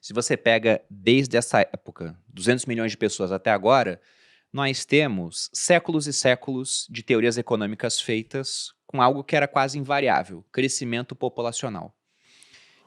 Se você pega desde essa época, 200 milhões de pessoas até agora, nós temos séculos e séculos de teorias econômicas feitas com algo que era quase invariável, crescimento populacional.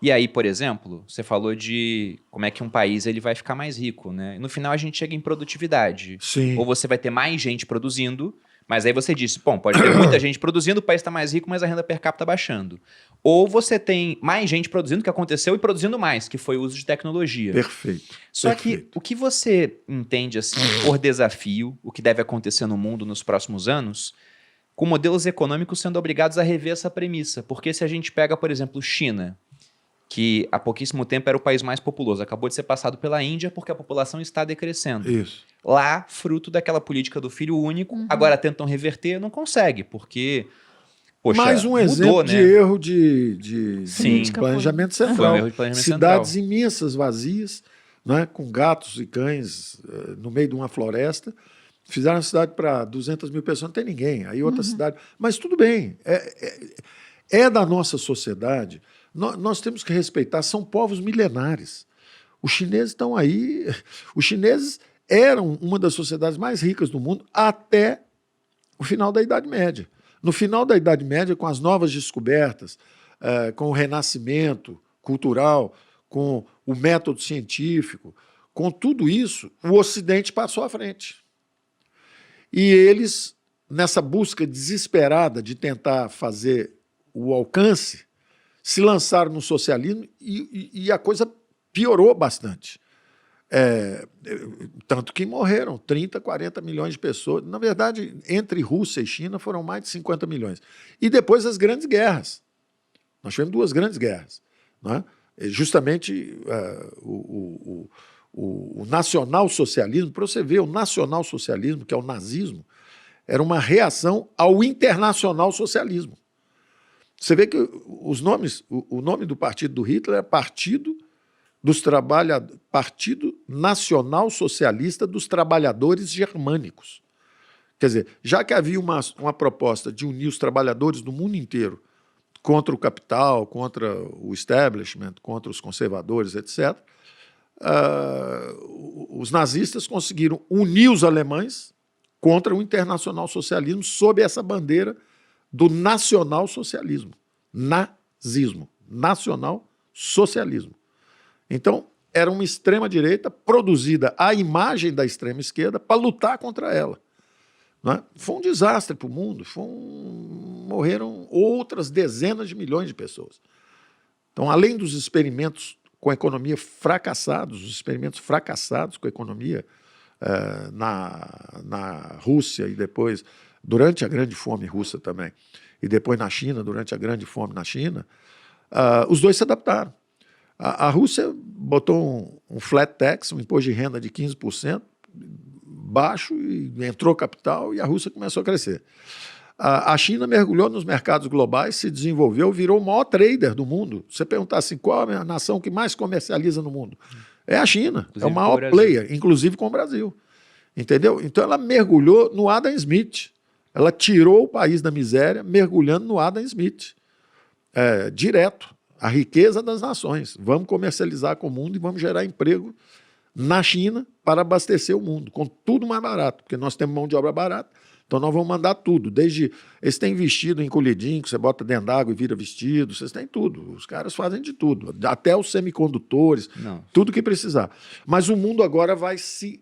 E aí, por exemplo, você falou de como é que um país ele vai ficar mais rico, né? No final a gente chega em produtividade. Ou Sim. você vai ter mais gente produzindo, mas aí você disse, bom, pode ter muita gente produzindo, o país está mais rico, mas a renda per capita baixando. Ou você tem mais gente produzindo, que aconteceu, e produzindo mais, que foi o uso de tecnologia. Perfeito. Só que o que você entende assim por desafio, o que deve acontecer no mundo nos próximos anos, com modelos econômicos sendo obrigados a rever essa premissa? Porque se a gente pega, por exemplo, China, que há pouquíssimo tempo era o país mais populoso, acabou de ser passado pela Índia porque a população está decrescendo. Isso. Lá, fruto daquela política do filho único, agora tentam reverter, não consegue, porque, poxa, mais um mudou, exemplo né? de erro de Sim. planejamento Foi central. um erro de planejamento Cidades central. imensas, vazias, né, com gatos e cães no meio de uma floresta. Fizeram a cidade para 200 mil pessoas, não tem ninguém. Aí outra cidade. Mas tudo bem, é da nossa sociedade. Nós temos que respeitar, são povos milenares. Os chineses estão aí. Os chineses eram uma das sociedades mais ricas do mundo até o final da Idade Média. No final da Idade Média, com as novas descobertas, com o renascimento cultural, com o método científico, com tudo isso, o Ocidente passou à frente. E eles, nessa busca desesperada de tentar fazer o alcance, se lançaram no socialismo e a coisa piorou bastante. Tanto que morreram 30, 40 milhões de pessoas. Na verdade, entre Rússia e China foram mais de 50 milhões. E depois as grandes guerras. Nós tivemos duas grandes guerras. Né? Justamente o nacionalsocialismo, para você ver, o nacionalsocialismo, que é o nazismo, era uma reação ao internacional socialismo. Você vê que os nomes, o nome do partido do Hitler é Partido Nacional Socialista dos Trabalhadores Germânicos. Quer dizer, já que havia uma proposta de unir os trabalhadores do mundo inteiro contra o capital, contra o establishment, contra os conservadores, etc., os nazistas conseguiram unir os alemães contra o internacional socialismo sob essa bandeira do nacional-socialismo. Nazismo. Nacional-socialismo. Então, era uma extrema-direita produzida à imagem da extrema-esquerda para lutar contra ela. Não é? Foi um desastre para o mundo. Morreram outras dezenas de milhões de pessoas. Então, além dos experimentos com a economia fracassados, os experimentos fracassados com a economia na Rússia e depois, durante a Grande Fome russa também, e depois na China, durante a Grande Fome na China, os dois se adaptaram. A Rússia botou um flat tax, um imposto de renda de 15%, baixo, e entrou capital e a Rússia começou a crescer. A China mergulhou nos mercados globais, se desenvolveu, virou o maior trader do mundo. Se você perguntar assim, qual é a nação que mais comercializa no mundo? É a China, inclusive é o maior player, inclusive com o Brasil. Entendeu? Então ela mergulhou no Adam Smith. Ela tirou o país da miséria mergulhando no Adam Smith. Direto. A riqueza das nações. Vamos comercializar com o mundo e vamos gerar emprego na China para abastecer o mundo, com tudo mais barato, porque nós temos mão de obra barata, então nós vamos mandar tudo. Desde eles têm vestido encolhidinho, que você bota dentro d'água e vira vestido, vocês têm tudo. Os caras fazem de tudo, até os semicondutores, tudo que precisar. Mas o mundo agora vai se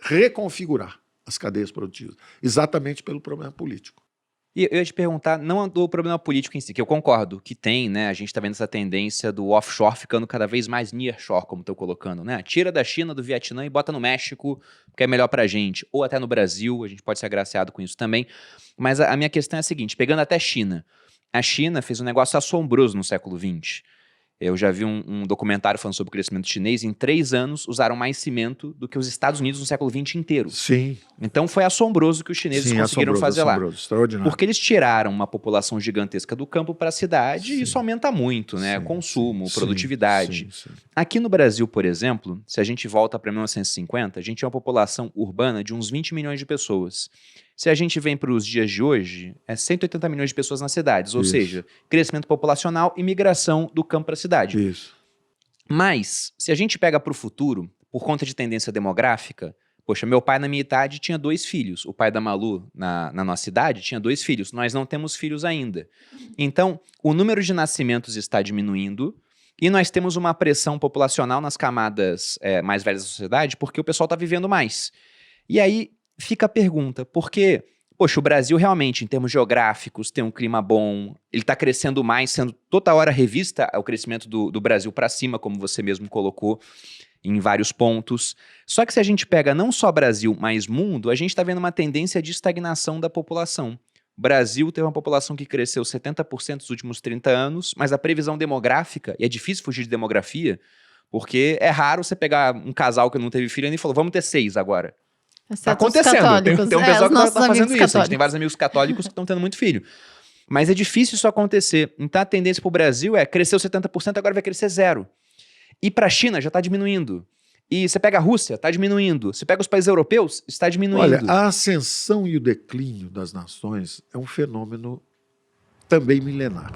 reconfigurar, as cadeias produtivas, exatamente pelo problema político. E eu ia te perguntar, não do problema político em si, que eu concordo que tem, né? A gente está vendo essa tendência do offshore ficando cada vez mais nearshore, como estou colocando, né? Tira da China, do Vietnã e bota no México, porque é melhor pra gente. Ou até no Brasil, a gente pode ser agraciado com isso também. Mas a minha questão é a seguinte, pegando até a China fez um negócio assombroso no século XX. Eu já vi um documentário falando sobre o crescimento chinês. Em 3 anos, usaram mais cimento do que os Estados Unidos no século XX inteiro. Sim. Então foi assombroso o que os chineses conseguiram fazer lá. Extraordinário. Porque eles tiraram uma população gigantesca do campo para a cidade e isso aumenta muito, né? Consumo, produtividade. Sim. Aqui no Brasil, por exemplo, se a gente volta para 1950, a gente tinha uma população urbana de uns 20 milhões de pessoas. Se a gente vem para os dias de hoje, é 180 milhões de pessoas nas cidades, ou seja, crescimento populacional e migração do campo para a cidade. Isso. Mas, se a gente pega para o futuro, por conta de tendência demográfica, poxa, meu pai na minha idade tinha 2 filhos, o pai da Malu na nossa idade tinha 2 filhos, nós não temos filhos ainda. Então, o número de nascimentos está diminuindo e nós temos uma pressão populacional nas camadas mais velhas da sociedade porque o pessoal está vivendo mais. E aí fica a pergunta, por que, poxa, o Brasil realmente, em termos geográficos, tem um clima bom, ele está crescendo mais, sendo toda hora revista o crescimento do Brasil para cima, como você mesmo colocou, em vários pontos. Só que se a gente pega não só Brasil, mas mundo, a gente está vendo uma tendência de estagnação da população. O Brasil teve uma população que cresceu 70% nos últimos 30 anos, mas a previsão demográfica, e é difícil fugir de demografia, porque é raro você pegar um casal que não teve filho ainda e falou, vamos ter 6 agora. Tá acontecendo, tem um pessoal que tá fazendo isso, a gente tem vários amigos católicos que estão tendo muito filho. Mas é difícil isso acontecer. Então a tendência para o Brasil cresceu 70%, agora vai crescer 0%. E para a China já está diminuindo. E você pega a Rússia, está diminuindo. Você pega os países europeus, está diminuindo. Olha, a ascensão e o declínio das nações é um fenômeno também milenar.